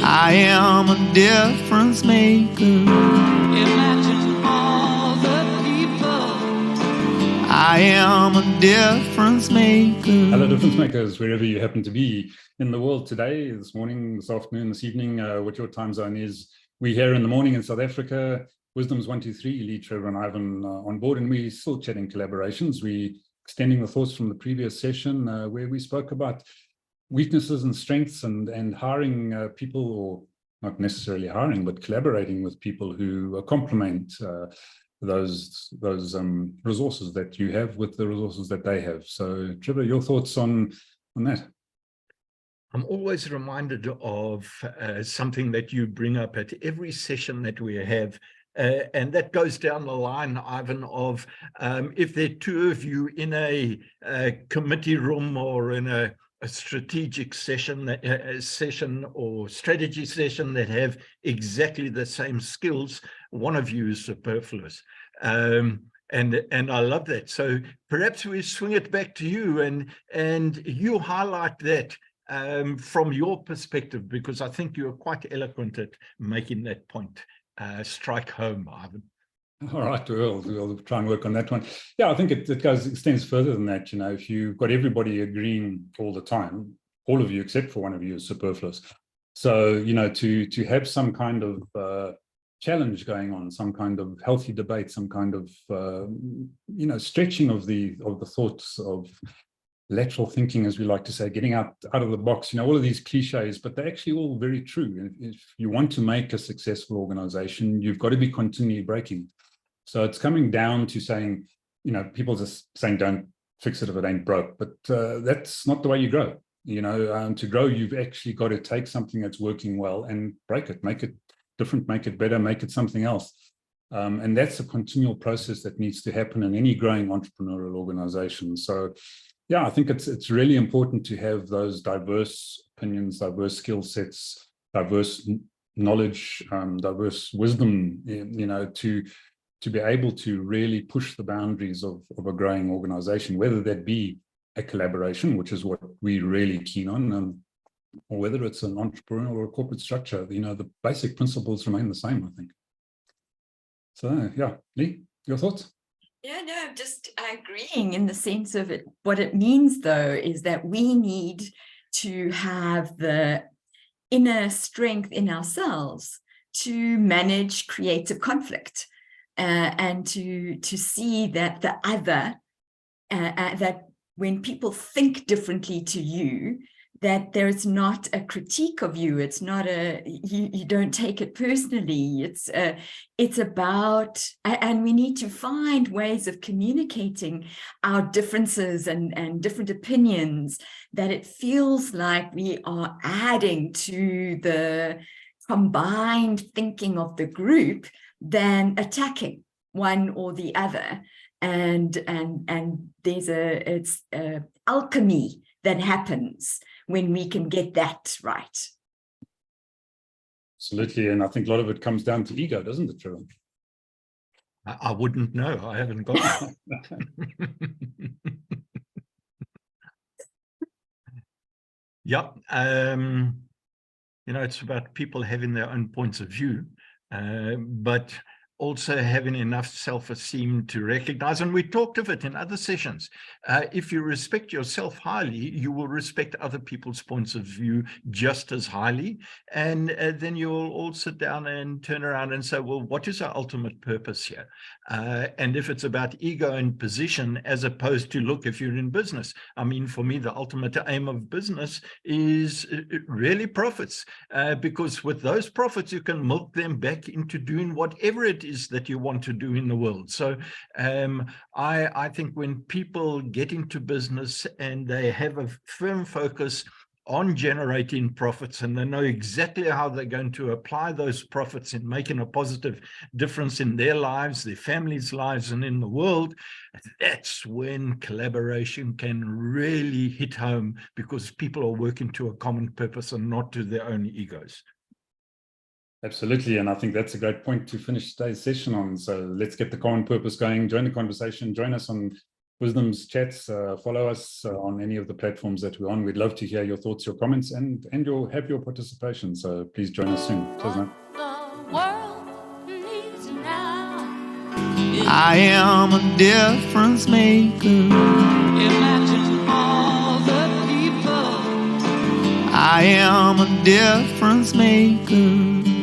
I am a difference maker. Imagine all the people. I am a difference maker. Hello, difference makers, wherever you happen to be in the world today, this morning, this afternoon, this evening, what your time zone is. We're here in the morning in South Africa. WISDOMS 123, Leigh, Trevor, and Ivan on board, and we're still chatting collaborations. We're extending the thoughts from the previous session where we spoke about weaknesses and strengths and hiring people, or not necessarily hiring, but collaborating with people who complement those resources that you have with the resources that they have. So, Trevor, your thoughts on that? I'm always reminded of something that you bring up at every session that we have, and that goes down the line, Ivan, of if there are two of you in a committee room or in a strategic session, or strategy session that have exactly the same skills, one of you is superfluous. And I love that. So perhaps we swing it back to you and you highlight that from your perspective, because I think you're quite eloquent at making that point. Strike home, Ivan. All right, we'll try and work on that one. Yeah, I think it extends further than that. You know, if you've got everybody agreeing all the time, all of you except for one of you is superfluous. So, you know, to have some kind of challenge going on, some kind of healthy debate, some kind of you know, stretching of the thoughts, of lateral thinking, as we like to say, getting out of the box, you know, all of these cliches, but they're actually all very true. If you want to make a successful organization, you've got to be continually breaking. So it's coming down to saying, you know, people just saying, don't fix it if it ain't broke, but that's not the way you grow. You know, to grow, you've actually got to take something that's working well and break it, make it different, make it better, make it something else. And that's a continual process that needs to happen in any growing entrepreneurial organization. So yeah, I think it's really important to have those diverse opinions, diverse skill sets, diverse knowledge, diverse wisdom, you know, to be able to really push the boundaries of a growing organization, whether that be a collaboration, which is what we're really keen on, or whether it's an entrepreneurial or a corporate structure. You know, the basic principles remain the same, I think. So yeah, Leigh, your thoughts? Yeah, no, I'm just agreeing in the sense of it. What it means, though, is that we need to have the inner strength in ourselves to manage creative conflict and to see that the other, that when people think differently to you, that there is not a critique of you. It's not you don't take it personally. It's about, and we need to find ways of communicating our differences and different opinions, that it feels like we are adding to the combined thinking of the group than attacking one or the other. And there's it's alchemy that happens when we can get that right. Absolutely, and I think a lot of it comes down to ego, doesn't it, Trevor? I wouldn't know. I haven't got it. Yep. You know, it's about people having their own points of view, but also having enough self-esteem to recognize, and we talked of it in other sessions, if you respect yourself highly, you will respect other people's points of view just as highly, and then you'll all sit down and turn around and say, well, what is our ultimate purpose here? And if it's about ego and position, as opposed to, look, if you're in business, I mean, for me, the ultimate aim of business is really profits, because with those profits, you can milk them back into doing whatever it is that you want to do in the world. So I think when people get into business and they have a firm focus on generating profits, and they know exactly how they're going to apply those profits in making a positive difference in their lives, their families' lives, and in the world, that's when collaboration can really hit home, because people are working to a common purpose and not to their own egos. Absolutely, and I think that's a great point to finish today's session on. So let's get the common purpose going. Join the conversation. Join us on Wisdom's chats. Follow us on any of the platforms that we're on. We'd love to hear your thoughts, your comments, and your participation. So please join us soon. Cheers, man. I am a difference maker. Imagine all the people. I am a difference maker.